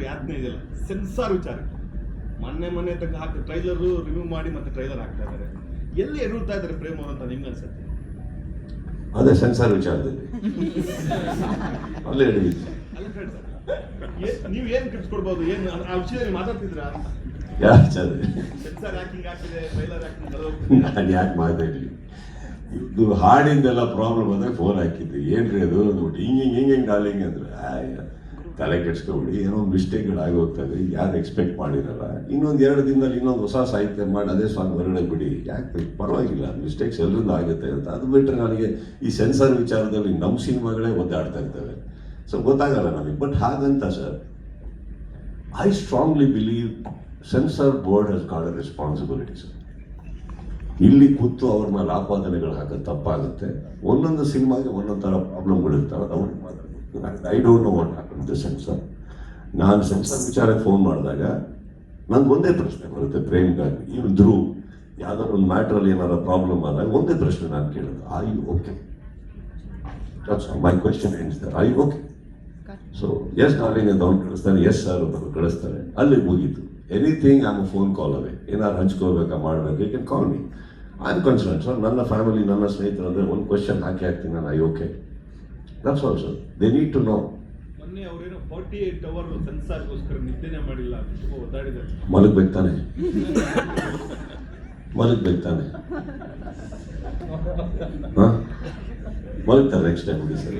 ಯಾತನೆ ಇದೆಯಲ್ಲ ಸೆನ್ಸಾರ್ ವಿಚಾರ ಮೊನ್ನೆ ತನಕ ಹಾಕಿ ಟ್ರೈಲರ್ ರಿವ್ಯೂ ಮಾಡಿ ಮತ್ತೆ ಟ್ರೈಲರ್ ಹಾಕ್ತಾ ಇದ್ದಾರೆ. ಎಲ್ಲಿ ಎಡುತ್ತಾ ಇದ್ದಾರೆ ಪ್ರೇಮ್ ಅವರು ಅಂತ ನಿಮ್ಗೆ ಅನ್ಸುತ್ತೆ? ಅದೇ ಸೆನ್ಸಾರ್ ವಿಚಾರದಲ್ಲಿ ಅಲ್ಲೇ ಹಿಡಿದಿತ್ತು. ನೀವು ಏನ್ ಟಿಪ್ಸ್ ಕೊಡ್ಬೋದು? ಏನು ಆ ವಿಷಯದಲ್ಲಿ ಮಾತಾಡ್ತಿದ್ರಾ? ಯಾರು ಸರ್ ಸೆನ್ಸಾರ್ ಹಾಕಿಂಗ್ ಆಗ್ತಿದೆ, ಟ್ರೈಲರ್ ಹಾಕಿಂಗ್ ನಾನು ಯಾಕೆ ಮಾತಾಡಲಿ? ಇದು ಹಾಡಿಂದೆಲ್ಲ ಪ್ರಾಬ್ಲಮ್ ಅಂದರೆ ಫೋನ್ ಹಾಕಿದ್ದೆ. ಏನ್ರಿ ಅದು ನೋಡಿ ಹಿಂಗೆ ಡಾಲಿಂಗ್ ಅಂದ್ರೆ ತಲೆ ಕೆಡ್ಸ್ಕೊಬಿಡಿ, ಏನೋ ಮಿಸ್ಟೇಕ್ಗಳು ಆಗಿ ಹೋಗ್ತದೆ, ಯಾರು ಎಕ್ಸ್ಪೆಕ್ಟ್ ಮಾಡಿರಲ್ಲ. ಇನ್ನೊಂದು 2 ದಿನದಲ್ಲಿ ಇನ್ನೊಂದು ಹೊಸ ಸಾಹಿತ್ಯ ಮಾಡಿ ಅದೇ ಸಾಂಗ್ ಹೊರಗಡೆ ಬಿಡಿ, ಯಾಕೆ ಪರವಾಗಿಲ್ಲ, ಮಿಸ್ಟೇಕ್ಸ್ ಎಲ್ಲರಿಂದ ಆಗುತ್ತೆ ಅಂತ. ಅದು ಬಿಟ್ಟರೆ ನನಗೆ ಈ ಸೆನ್ಸಾರ್ ವಿಚಾರದಲ್ಲಿ ನಮ್ಮ ಸಿನಿಮಾಗಳೇ ಒದ್ದಾಡ್ತಾ ಇರ್ತವೆ. ಸೊ ಗೊತ್ತಾಗಲ್ಲ ನಮಗೆ. ಬಟ್ ಹಾಗಂತ sir, I strongly believe censor board has got a responsibility sir. ಇಲ್ಲಿ ಕೂತು ಅವ್ರ ಮೇಲೆ ಆಪಾದನೆಗಳು ಹಾಕೋದು ತಪ್ಪಾಗುತ್ತೆ. ಒಂದೊಂದು ಸಿನಿಮಾಗೆ ಒಂದೊಂದು ಥರ ಪ್ರಾಬ್ಲಮ್ಗಳಿರ್ತಾವೆ, ಅವ್ರಿಗೆ ಮಾತಾಡ್ಬೇಕು. I don't know what happen to censor. ನಾನು ಸೆನ್ಸಾರ್ ವಿಚಾರಕ್ಕೆ ಫೋನ್ ಮಾಡಿದಾಗ ನಂದು ಒಂದೇ ಪ್ರಶ್ನೆ ಬರುತ್ತೆ ಪ್ರೇಮ್ಗಾಗಿ. ಇವನು ಧ್ರುವ್ ಯಾವ್ದಾದ್ರು ಒಂದು ಮ್ಯಾಟ್ರಲ್ಲಿ ಏನಾರ ಪ್ರಾಬ್ಲಮ್ ಆದಾಗ ಒಂದೇ ಪ್ರಶ್ನೆ ನಾನು ಕೇಳೋದು, are you okay? My question ends there, are you okay? So yes darling ಅಂತ ಅವ್ನು ಕಳಿಸ್ತಾನೆ, ಎಸ್ ಸರ್ ಅಂತ ಕಳಿಸ್ತಾರೆ, ಅಲ್ಲಿ ಮುಗೀತು. Anything am phone call away. ಏನಾರು ಹಂಚ್ಕೋಬೇಕಾ ಮಾಡಬೇಕು, you can call me, I am concern sir. ನನ್ನ ಫ್ಯಾಮಿಲಿ, ನನ್ನ ಸ್ನೇಹಿತರು ಅಂದರೆ ಒಂದು ಕ್ವೆಶ್ಚನ್ ಹಾಕ್ತೀನಿ ನಾನು, I okay? That's all sir. They need to know. ಮೊನ್ನೆ ಅವರೇನೋ 48 ಅವರ್ ಸೆನ್ಸಾರ್ಗೋಸ್ಕರ ನಿದ್ದೆನೇ ಮಾಡಿಲ್ಲ, ತುಂಬ ಒದ್ದಾಡಿದ್ದಾರೆ. ಮಲಗ್ಬೇಕು ತಾನೆ, ಮಲಗ್ಬೇಕು ತಾನೆ, ಹಾಂ ಮಲಗ್ತಾರೆ ನೆಕ್ಸ್ಟ್ ಟೈಮ್ ಸರಿ.